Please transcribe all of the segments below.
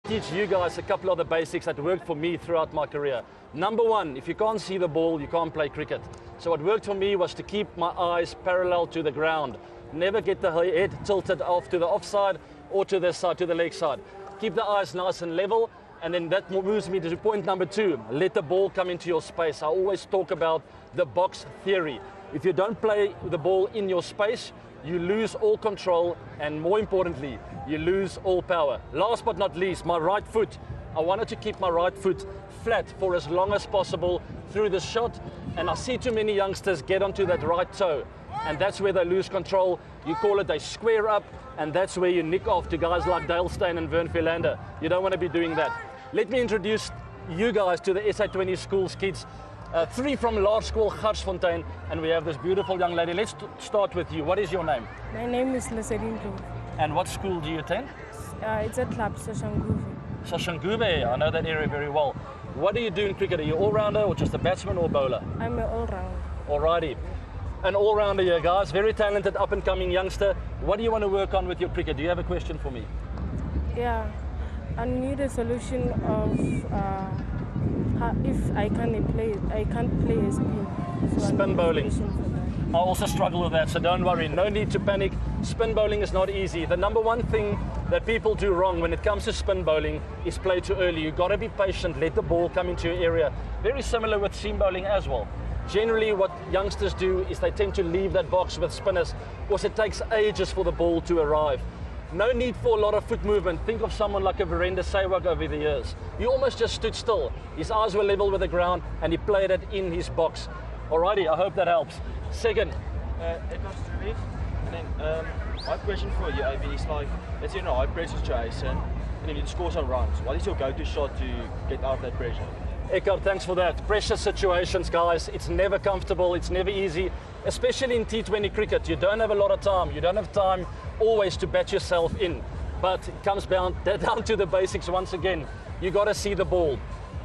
Teach you guys a couple of the basics that worked for me throughout my career. Number one, if you can't see the ball, you can't play cricket. So what worked for me was to keep my eyes parallel to the ground. Never get the head tilted off to the offside or to the side, to the leg side. Keep the eyes nice and level, and then that moves me to point number two. Let the ball come into your space. I always talk about the box theory. If you don't play the ball in your space, you lose all control, and more importantly, you lose all power. Last but not least, my right foot. I wanted to keep my right foot flat for as long as possible through the shot, and I see too many youngsters get onto that right toe, and that's where they lose control. You call it a square up, and that's where you nick off to guys like Dale Steyn and Vern Philander. You don't want to be doing that. Let me introduce you guys to the SA20 Schools kids. Three from large school Garsfontein, and we have this beautiful young lady. Let's start with you. What is your name? My name is Lesedin Kloof. And what school do you attend? It's a club, Soshanguve. Soshanguve, I know that area very well. What do you do in cricket? Are you all-rounder or just a batsman or bowler? I'm an all-rounder. Alrighty. An all-rounder here, guys. Very talented, up-and-coming youngster. What do you want to work on with your cricket? Do you have a question for me? Yeah, I need a solution of if I can't play a spin. So spin bowling. I also struggle with that, so don't worry. No need to panic. Spin bowling is not easy. The number one thing that people do wrong when it comes to spin bowling is play too early. You've got to be patient. Let the ball come into your area. Very similar with seam bowling as well. Generally, what youngsters do is they tend to leave that box with spinners because it takes ages for the ball to arrive. No need for a lot of foot movement. Think of someone like a Virender Sehwag over the years. He almost just stood still. His eyes were level with the ground and he played it in his box. Alrighty, I hope that helps. Second. It was to leave. And then my question for you, AB, is like, let's say you're in a high pressure situation and you need to score some runs. What is your go-to shot to get out of that pressure? Eckhart, thanks for that. Pressure situations, guys, it's never comfortable, it's never easy, especially in T20 cricket. You don't have a lot of time. You don't have time always to bat yourself in. But it comes down to the basics once again. You got to see the ball.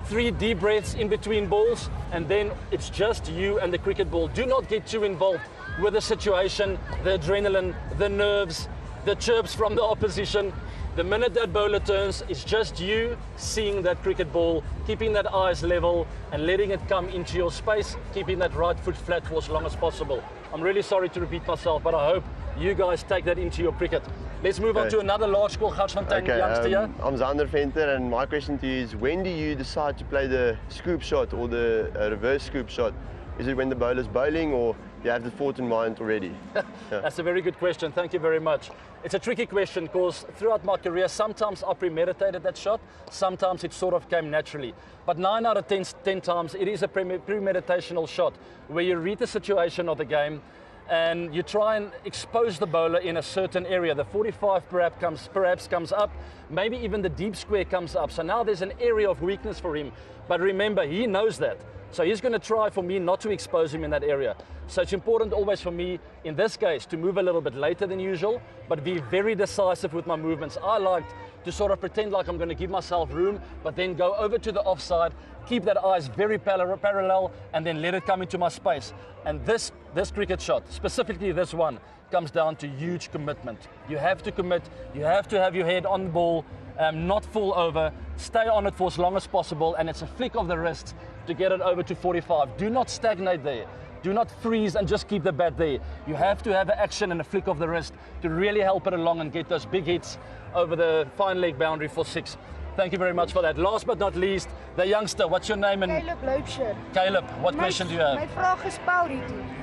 3 deep breaths in between balls, and then it's just you and the cricket ball. Do not get too involved with the situation, the adrenaline, the nerves, the chirps from the opposition. The minute that bowler turns, it's just you seeing that cricket ball, keeping that eyes level and letting it come into your space, keeping that right foot flat for as long as possible. I'm really sorry to repeat myself, but I hope you guys take that into your cricket. Let's move on to another large school Garsfontein youngster here. I'm Zander Venter, and my question to you is, when do you decide to play the scoop shot or the reverse scoop shot? Is it when the bowler's bowling, or you have the thought in mind already? Yeah. That's a very good question. Thank you very much. It's a tricky question because throughout my career, sometimes I premeditated that shot, sometimes it sort of came naturally. But 9 out of 10 times, it is a premeditational shot where you read the situation of the game and you try and expose the bowler in a certain area. The 45 perhaps comes up, maybe even the deep square comes up. So now there's an area of weakness for him. But remember, he knows that. So he's going to try for me not to expose him in that area. So it's important always for me, in this case, to move a little bit later than usual, but be very decisive with my movements. I liked to sort of pretend like I'm going to give myself room, but then go over to the offside, keep that eyes very parallel, and then let it come into my space. And this cricket shot, specifically this one, comes down to huge commitment. You have to commit, you have to have your head on the ball, not fall over, stay on it for as long as possible, and it's a flick of the wrist to get it over to 45. Do not stagnate there. Do not freeze and just keep the bat there. You have to have an action and a flick of the wrist to really help it along and get those big hits over the fine leg boundary for 6. Thank you very much for that. Last but not least, the youngster. What's your name? And Caleb Loubser. Caleb, what question do you have? My vraag is power eating.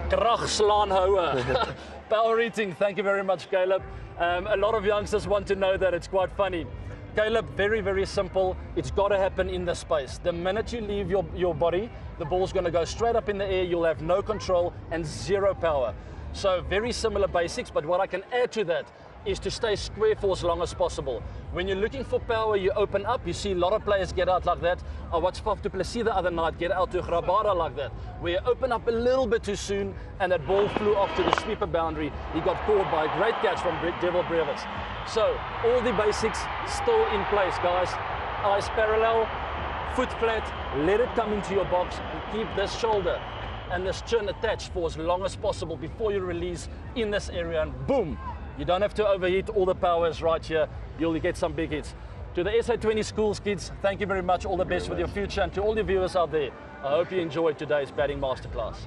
Krag slaan houden. Power eating. Thank you very much, Caleb. A lot of youngsters want to know that. It's quite funny. Caleb, very, very simple. It's got to happen in the space. The minute you leave your body, the ball's going to go straight up in the air. You'll have no control and 0 power. So very similar basics, but what I can add to that is to stay square for as long as possible. When you're looking for power, you open up. You see a lot of players get out like that. I watched Faf du Plessis the other night get out to Grabada like that, where you open up a little bit too soon and that ball flew off to the sweeper boundary. He got caught by a great catch from Devil Brevis. So all the basics still in place, guys. Eyes parallel, foot flat, let it come into your box and keep this shoulder and this chin attached for as long as possible before you release in this area, and boom, you don't have to overheat. All the power is right here. You'll get some big hits. To the SA20 Schools kids, thank you very much. All the best with your future, and to all your viewers out there, I hope you enjoyed today's Batting Masterclass.